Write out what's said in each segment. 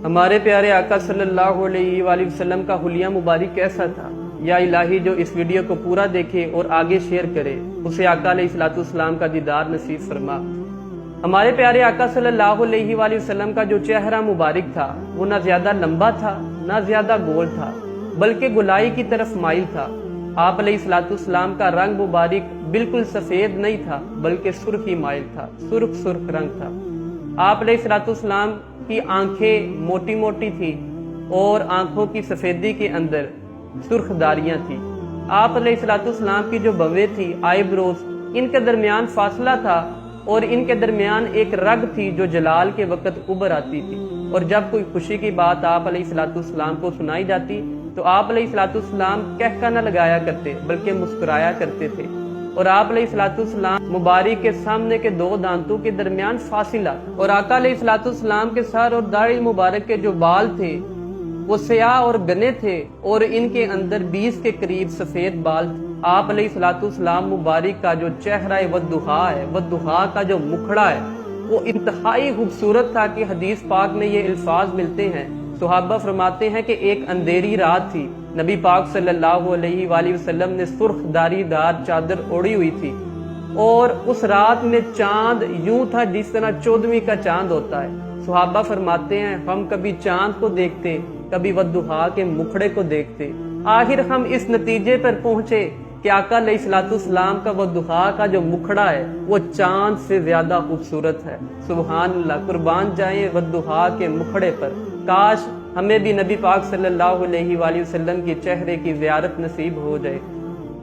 ہمارے پیارے آقا صلی اللہ علیہ وآلہ وسلم کا حلیہ مبارک کیسا تھا؟ یا الہی جو اس ویڈیو کو پورا دیکھے اور آگے شیئر کرے اسے آقا علیہ السلام کا دیدار نصیب فرما۔ ہمارے پیارے آقا صلی اللہ علیہ وآلہ وسلم کا جو چہرہ مبارک تھا وہ نہ زیادہ لمبا تھا نہ زیادہ گول تھا، بلکہ گلائی کی طرف مائل تھا۔ آپ علیہ السلام کا رنگ مبارک بالکل سفید نہیں تھا بلکہ سرخ ہی مائل تھا، سرخ رنگ تھا۔ آپ علیہ السلام کی آنکھیں موٹی موٹی تھی اور آنکھوں کی سفیدی کے اندر سرخ داریاں تھی۔ آپ علیہ السلام کی جو بویں تھی، آئی بروز، ان کے درمیان فاصلہ تھا اور ان کے درمیان ایک رگ تھی جو جلال کے وقت ابھر آتی تھی، اور جب کوئی خوشی کی بات آپ علیہ السلام کو سنائی جاتی تو آپ علیہ السلام کہکا نہ لگایا کرتے بلکہ مسکرایا کرتے تھے، اور آپ علیہ السلام مبارک کے سامنے کے دو دانتوں کے درمیان فاصلہ، اور آقا علیہ السلام کے سر اور داڑھی مبارک کے جو بال تھے وہ سیاہ اور گنے تھے، اور ان کے اندر 20 کے قریب سفید بال تھے۔ آپ علیہ السلام مبارک کا جو چہرہ والضحیٰ ہے، والضحیٰ کا جو مکھڑا ہے، وہ انتہائی خوبصورت تھا کہ حدیث پاک میں یہ الفاظ ملتے ہیں۔ صحابہ فرماتے ہیں کہ ایک اندھیری رات تھی، نبی پاک صلی اللہ علیہ وآلہ وسلم نے سرخ داری دار چادر اوڑھی ہوئی تھی، اور اس رات میں چاند یوں تھا جس طرح 14ویں کا چاند ہوتا ہے۔ صحابہ فرماتے ہیں ہم کبھی چاند کو دیکھتے، کبھی والضحیٰ کے مکھڑے کو دیکھتے، آخر ہم اس نتیجے پر پہنچے کہ آقا علیہ السلام کا والضحیٰ کا جو مکھڑا ہے وہ چاند سے زیادہ خوبصورت ہے۔ سبحان اللہ، قربان جائیں والضحیٰ کے مکھڑے پر۔ کاش ہمیں بھی نبی پاک صلی اللہ علیہ وآلہ وسلم کے چہرے کی زیارت نصیب ہو جائے،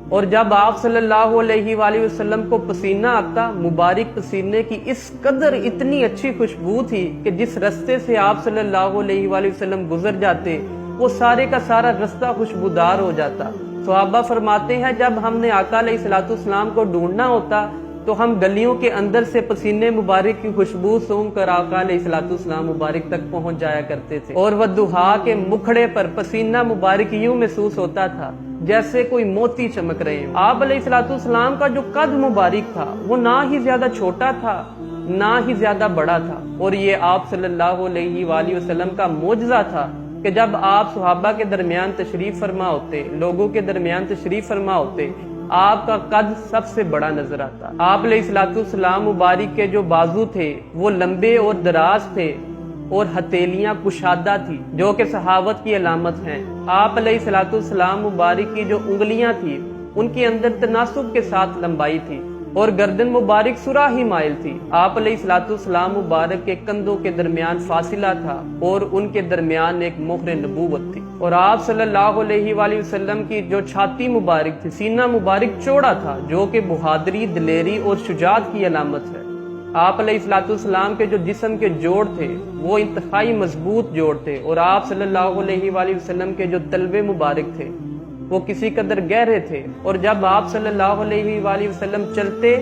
اور جب آپ صلی اللہ علیہ وآلہ وسلم کو پسینہ آتا، مبارک پسینے کی اس قدر اتنی اچھی خوشبو تھی کہ جس رستے سے آپ صلی اللہ علیہ وآلہ وسلم گزر جاتے وہ سارے کا سارا رستہ خوشبودار ہو جاتا۔ صحابہ فرماتے ہیں جب ہم نے آقا علیہ السلام کو ڈھونڈنا ہوتا تو ہم گلیوں کے اندر سے پسینے مبارک کی خوشبو سونگھ کر آقا علیہ السلام مبارک تک پہنچ جایا کرتے تھے، اور والضحیٰ کے مکھڑے پر پسینہ مبارک یوں محسوس ہوتا تھا جیسے کوئی موتی چمک رہے ہیں۔ آپ علیہ السلام کا جو قد مبارک تھا وہ نہ ہی زیادہ چھوٹا تھا نہ ہی زیادہ بڑا تھا، اور یہ آپ صلی اللہ علیہ وآلہ وسلم کا معجزہ تھا کہ جب آپ صحابہ کے درمیان تشریف فرما ہوتے، لوگوں کے درمیان تشریف فرما ہوتے، آپ کا قد سب سے بڑا نظر آتا۔ آپ علیہ السلام مبارک کے جو بازو تھے وہ لمبے اور دراز تھے، اور ہتھیلیاں کشادہ تھی جو کہ صحابت کی علامت ہیں۔ آپ علیہ السلام مبارک کی جو انگلیاں تھی ان کے اندر تناسب کے ساتھ لمبائی تھی، اور گردن مبارک سراہی مائل تھی۔ آپ علیہ السلام مبارک کے کندھوں کے درمیان فاصلہ تھا، اور ان کے درمیان ایک مہر نبوت تھی، اور آپ صلی اللہ علیہ وآلہ وسلم کی جو چھاتی مبارک تھی، سینہ مبارک چوڑا تھا جو کہ بہادری، دلیری اور شجاعت کی علامت ہے۔ آپ علیہ السلام کے جو جسم کے جوڑ تھے وہ انتہائی مضبوط جوڑ تھے، اور آپ صلی اللہ علیہ وآلہ وسلم کے جو تلوے مبارک تھے وہ کسی قدر گہرے تھے، اور جب آپ صلی اللہ علیہ وآلہ وسلم چلتے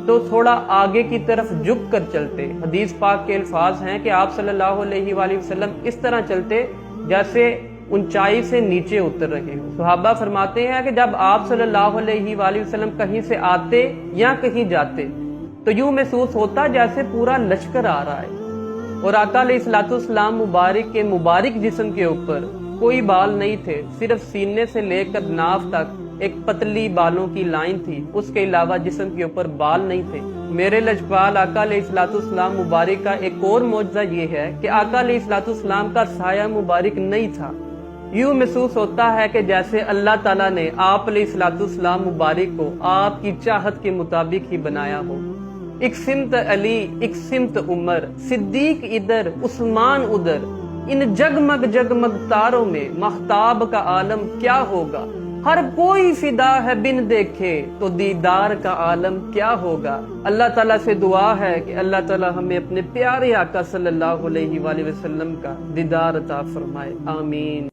تو تھوڑا آگے کی طرف جھک کر چلتے۔ حدیث پاک کے الفاظ ہیں کہ آپ صلی اللہ علیہ وآلہ وسلم اس طرح چلتے جیسے اونچائی سے نیچے اتر رہے ہوں۔ صحابہ فرماتے ہیں کہ جب آپ صلی اللہ علیہ وآلہ وسلم کہیں سے آتے یا کہیں جاتے تو یوں محسوس ہوتا جیسے پورا لشکر آ رہا ہے، اور آقا علیہ السلام مبارک کے مبارک جسم کے اوپر کوئی بال نہیں تھے، صرف سینے سے لے کر ناف تک ایک پتلی بالوں کی لائن تھی، اس کے علاوہ جسم کے اوپر بال نہیں تھے۔ میرے لجپال آقا علیہ السلام مبارک کا ایک اور معجزہ یہ ہے کہ آقا علیہ السلام کا سایہ مبارک نہیں تھا۔ یوں محسوس ہوتا ہے کہ جیسے اللہ تعالیٰ نے آپ علیہ السلام مبارک کو آپ کی چاہت کے مطابق ہی بنایا ہو۔ ایک سمت علی، ایک سمت عمر، صدیق ادھر، عثمان ادھر، ان جگمگ جگمگ تاروں میں ماہتاب کا عالم کیا ہوگا؟ ہر کوئی فدا ہے بن دیکھے تو دیدار کا عالم کیا ہوگا؟ اللہ تعالیٰ سے دعا ہے کہ اللہ تعالیٰ ہمیں اپنے پیارے آقا صلی اللہ علیہ وآلہ وسلم کا دیدار عطا فرمائے، آمین۔